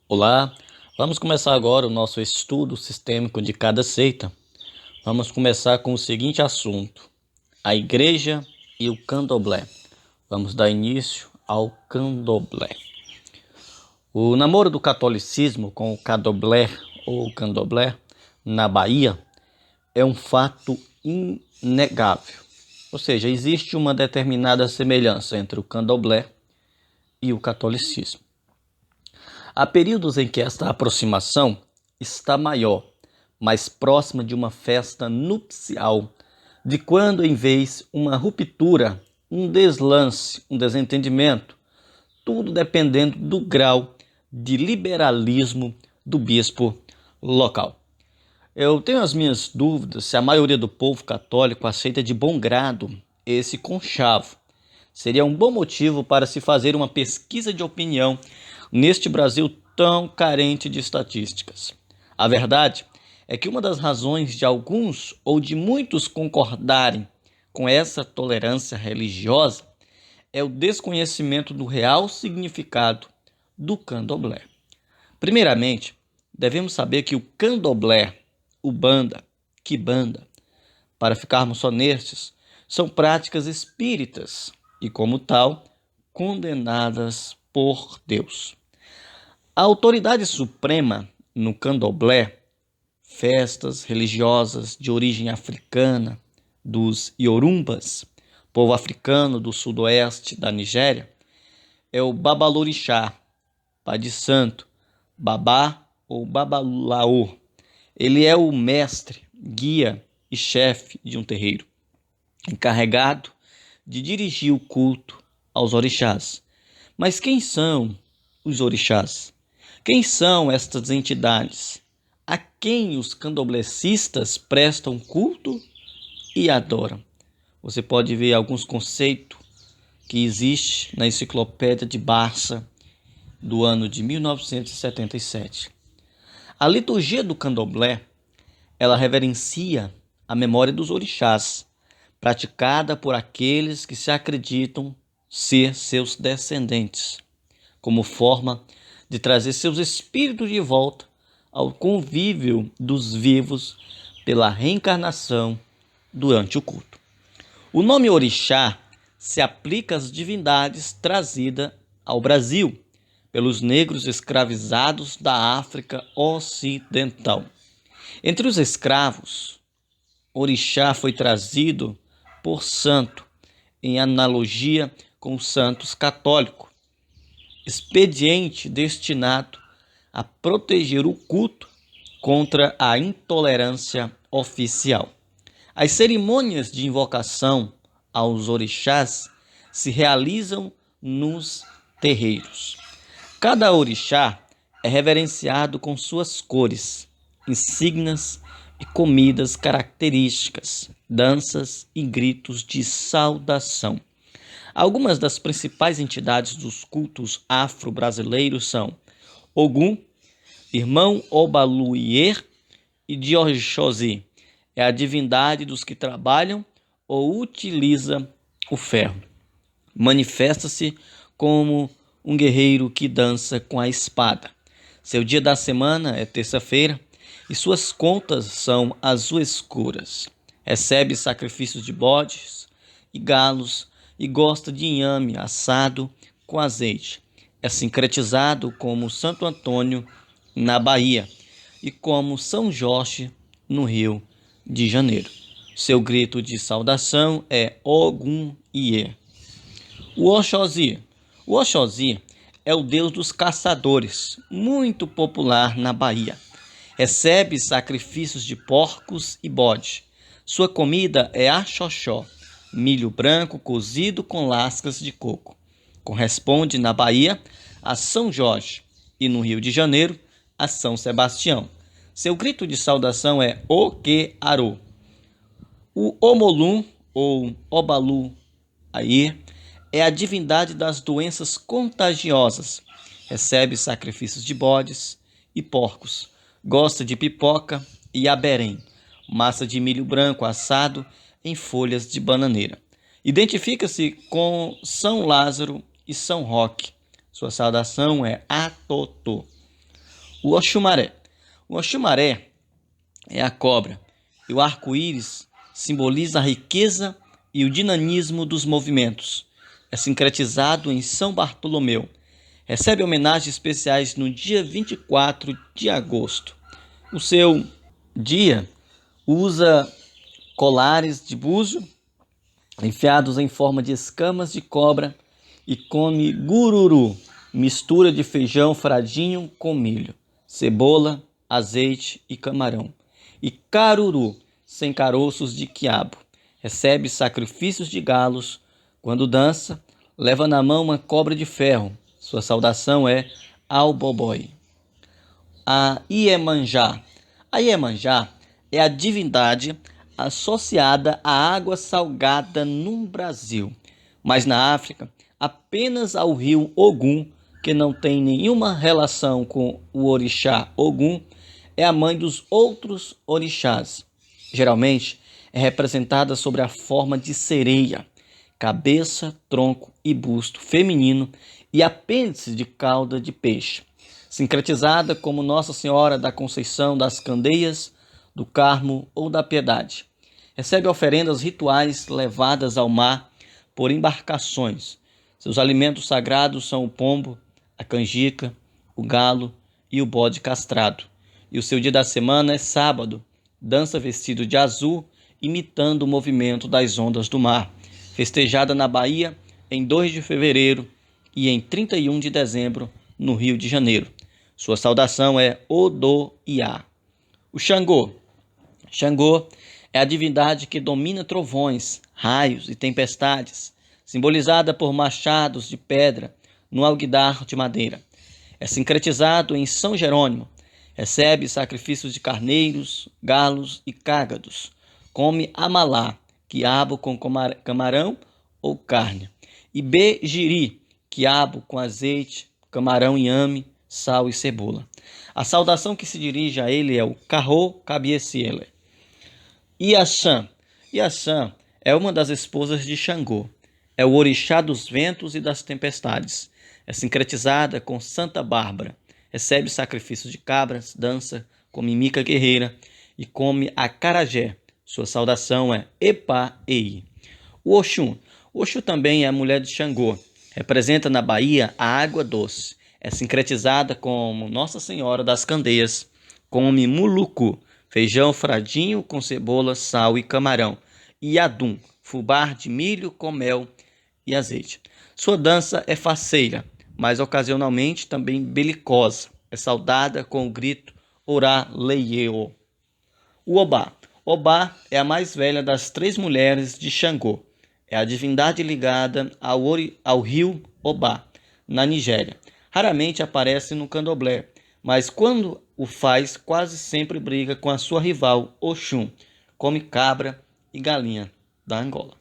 Olá, vamos começar agora o nosso estudo sistêmico de cada seita. Vamos começar com o seguinte assunto: a Igreja e o Candomblé. Vamos dar início ao Candomblé. O namoro do catolicismo com o Candomblé ou Candomblé na Bahia é um fato inegável. Ou seja, existe uma determinada semelhança entre o Candomblé e o catolicismo. Há períodos em que esta aproximação está maior, mais próxima de uma festa nupcial, de quando em vez uma ruptura, um deslance, um desentendimento, tudo dependendo do grau de liberalismo do bispo local. Eu tenho as minhas dúvidas se a maioria do povo católico aceita de bom grado esse conchavo. Seria um bom motivo para se fazer uma pesquisa de opinião neste Brasil tão carente de estatísticas. A verdade é que uma das razões de alguns ou de muitos concordarem com essa tolerância religiosa é o desconhecimento do real significado do candomblé. Primeiramente, devemos saber que o candomblé, ubanda, quimbanda, para ficarmos honestos, são práticas espíritas e, como tal, condenadas por Deus. A autoridade suprema no candomblé, festas religiosas de origem africana, dos Yorumbas, povo africano do sudoeste da Nigéria, é o Babalorixá, Pai de Santo, Babá ou Babalaô. Ele é o mestre, guia e chefe de um terreiro, encarregado de dirigir o culto aos orixás. Mas quem são os orixás? Quem são estas entidades? A quem os candomblecistas prestam culto e adoram? Você pode ver alguns conceitos que existem na Enciclopédia de Barça do ano de 1977. A liturgia do candomblé, ela reverencia a memória dos orixás, praticada por aqueles que se acreditam ser seus descendentes, como forma de trazer seus espíritos de volta ao convívio dos vivos pela reencarnação durante o culto. O nome orixá se aplica às divindades trazidas ao Brasil pelos negros escravizados da África Ocidental. Entre os escravos, orixá foi trazido por santo, em analogia com os santos católicos, expediente destinado a proteger o culto contra a intolerância oficial. As cerimônias de invocação aos orixás se realizam nos terreiros. Cada orixá é reverenciado com suas cores, insígnias e comidas características, danças e gritos de saudação. Algumas das principais entidades dos cultos afro-brasileiros são Ogum, irmão Obaluier e Dioxosi, é a divindade dos que trabalham ou utiliza o ferro. Manifesta-se como um guerreiro que dança com a espada. Seu dia da semana é terça-feira e suas contas são azul escuras. Recebe sacrifícios de bodes e galos e gosta de inhame assado com azeite. É sincretizado como Santo Antônio na Bahia e como São Jorge no Rio de Janeiro. Seu grito de saudação é Ogum Iê. O Oxóssi. O Oxóssi é o deus dos caçadores, muito popular na Bahia. Recebe sacrifícios de porcos e bode. Sua comida é axoxó, milho branco cozido com lascas de coco. Corresponde na Bahia a São Jorge e no Rio de Janeiro a São Sebastião. Seu grito de saudação é Oque-Arô. O Omolum ou Obalu Air é a divindade das doenças contagiosas. Recebe sacrifícios de bodes e porcos. Gosta de pipoca e aberém, massa de milho branco assado em folhas de bananeira. Identifica-se com São Lázaro e São Roque. Sua saudação é Atotô. O Oxumaré. O Oxumaré é a cobra, e o arco-íris simboliza a riqueza e o dinamismo dos movimentos. É sincretizado em São Bartolomeu. Recebe homenagens especiais no dia 24 de agosto. O seu dia usa colares de búzio enfiados em forma de escamas de cobra e come gururu, mistura de feijão fradinho com milho, cebola, azeite e camarão. E caruru, sem caroços de quiabo. Recebe sacrifícios de galos. Quando dança, leva na mão uma cobra de ferro. Sua saudação é ao bobói. A Iemanjá. A Iemanjá é a divindade associada à água salgada no Brasil, mas na África apenas ao rio Ogum, que não tem nenhuma relação com o orixá Ogum, é a mãe dos outros orixás. Geralmente é representada sob a forma de sereia, cabeça, tronco e busto feminino e apêndice de cauda de peixe, sincretizada como Nossa Senhora da Conceição das Candeias, do Carmo ou da Piedade. Recebe oferendas rituais levadas ao mar por embarcações. Seus alimentos sagrados são o pombo, a canjica, o galo e o bode castrado. E o seu dia da semana é sábado. Dança vestido de azul, imitando o movimento das ondas do mar. Festejada na Bahia em 2 de fevereiro e em 31 de dezembro no Rio de Janeiro. Sua saudação é Odoiá. O Xangô. Xangô é a divindade que domina trovões, raios e tempestades, simbolizada por machados de pedra no alguidar de madeira. É sincretizado em São Jerônimo. Recebe sacrifícios de carneiros, galos e cágados. Come amalá, quiabo com camarão ou carne. E bejiri, quiabo com azeite, camarão, inhame, sal e cebola. A saudação que se dirige a ele é o Carro Cabieciele. Iaxã. Iaxã é uma das esposas de Xangô. É o orixá dos ventos e das tempestades. É sincretizada com Santa Bárbara. Recebe sacrifícios de cabras, dança com mimica guerreira e come acarajé. Sua saudação é Epá-ei. O Oxum. O Oxum também é a mulher de Xangô. Representa na Bahia a água doce. É sincretizada como Nossa Senhora das Candeias. Come mulucu, feijão fradinho com cebola, sal e camarão. E adum, fubá de milho com mel e azeite. Sua dança é faceira, mas ocasionalmente também belicosa. É saudada com o grito Orá Leieo. O Obá. Obá é a mais velha das 3 mulheres de Xangô. É a divindade ligada ao rio Obá, na Nigéria. Raramente aparece no candomblé, mas quando o faz, quase sempre briga com a sua rival, Oxum. Come cabra e galinha da Angola.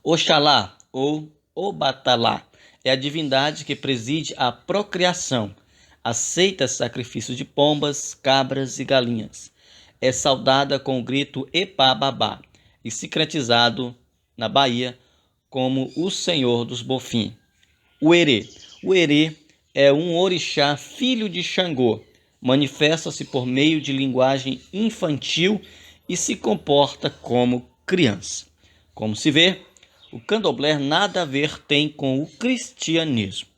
Oxalá ou Obatalá é a divindade que preside a procriação. Aceita sacrifícios de pombas, cabras e galinhas. É saudada com o grito Epá-babá e sincretizado na Bahia como o Senhor dos Bofim. O Herê. O Herê é um orixá filho de Xangô. Manifesta-se por meio de linguagem infantil e se comporta como criança. Como se vê, o candomblé nada a ver tem com o cristianismo.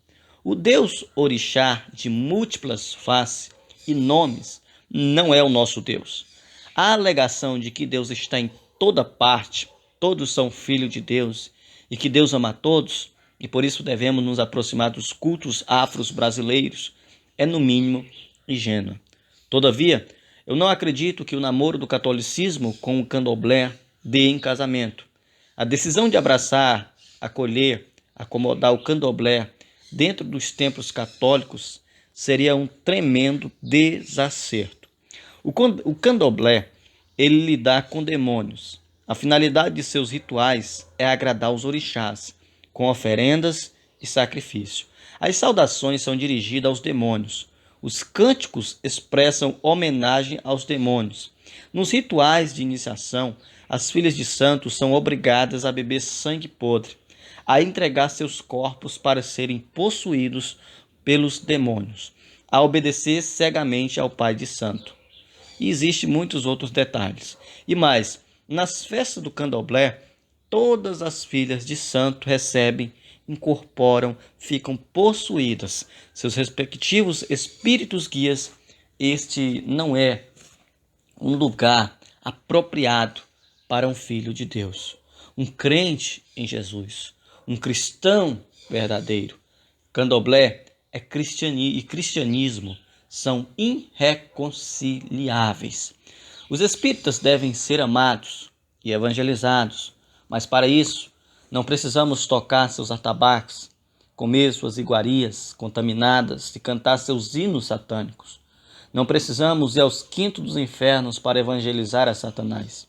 O Deus orixá de múltiplas faces e nomes não é o nosso Deus. A alegação de que Deus está em toda parte, todos são filhos de Deus e que Deus ama a todos, e por isso devemos nos aproximar dos cultos afros brasileiros, é no mínimo ingênua. Todavia, eu não acredito que o namoro do catolicismo com o candomblé dê em casamento. A decisão de abraçar, acolher, acomodar o candomblé dentro dos templos católicos seria um tremendo desacerto. O candomblé, ele lida com demônios. A finalidade de seus rituais é agradar os orixás, com oferendas e sacrifício. As saudações são dirigidas aos demônios. Os cânticos expressam homenagem aos demônios. Nos rituais de iniciação, as filhas de santos são obrigadas a beber sangue podre, a entregar seus corpos para serem possuídos pelos demônios. a obedecer cegamente ao Pai de Santo. E existem muitos outros detalhes. E mais, nas festas do Candomblé, todas as filhas de santo recebem, incorporam, ficam possuídas seus respectivos espíritos guias. Este não é um lugar apropriado para um filho de Deus, um crente em Jesus, um cristão verdadeiro. Candomblé e cristianismo são irreconciliáveis. Os espíritas devem ser amados e evangelizados, mas para isso não precisamos tocar seus atabaques, comer suas iguarias contaminadas e cantar seus hinos satânicos. Não precisamos ir aos quintos dos infernos para evangelizar a Satanás.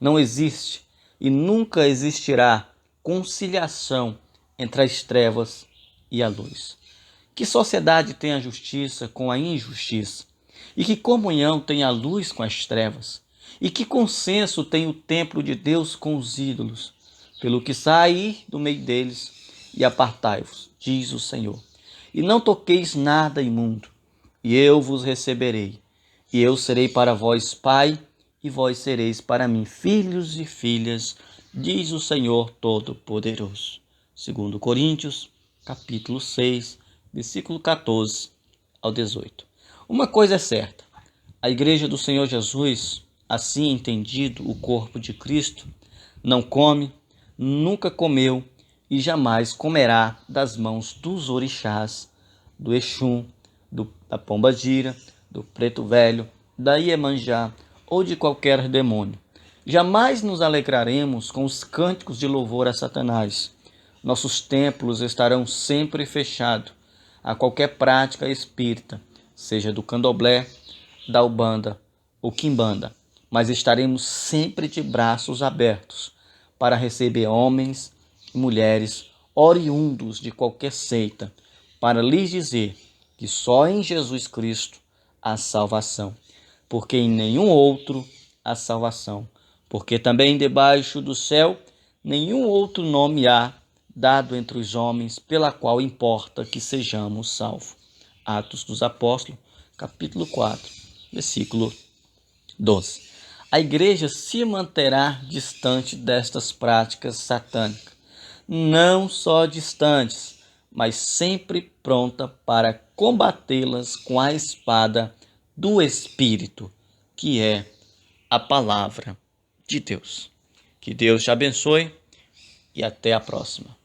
Não existe e nunca existirá conciliação entre as trevas e a luz. Que sociedade tem a justiça com a injustiça? E que comunhão tem a luz com as trevas? E que consenso tem o templo de Deus com os ídolos? Pelo que saí do meio deles e apartai-vos, diz o Senhor. E não toqueis nada imundo, e eu vos receberei. E eu serei para vós pai, e vós sereis para mim filhos e filhas, diz o Senhor Todo-Poderoso. 2 Coríntios, capítulo 6, versículo 14 ao 18. Uma coisa é certa, a Igreja do Senhor Jesus, assim entendido o corpo de Cristo, não come, nunca comeu e jamais comerá das mãos dos orixás, do Exum, da Pombagira, do Preto Velho, da Iemanjá ou de qualquer demônio. Jamais nos alegraremos com os cânticos de louvor a Satanás. Nossos templos estarão sempre fechados a qualquer prática espírita, seja do candomblé, da umbanda ou quimbanda, mas estaremos sempre de braços abertos para receber homens e mulheres oriundos de qualquer seita, para lhes dizer que só em Jesus Cristo há salvação, porque em nenhum outro há salvação, porque também debaixo do céu nenhum outro nome há dado entre os homens pela qual importa que sejamos salvos. Atos dos Apóstolos, capítulo 4, versículo 12. A igreja se manterá distante destas práticas satânicas, não só distantes, mas sempre pronta para combatê-las com a espada do Espírito, que é a palavra de Deus. Que Deus te abençoe e até a próxima.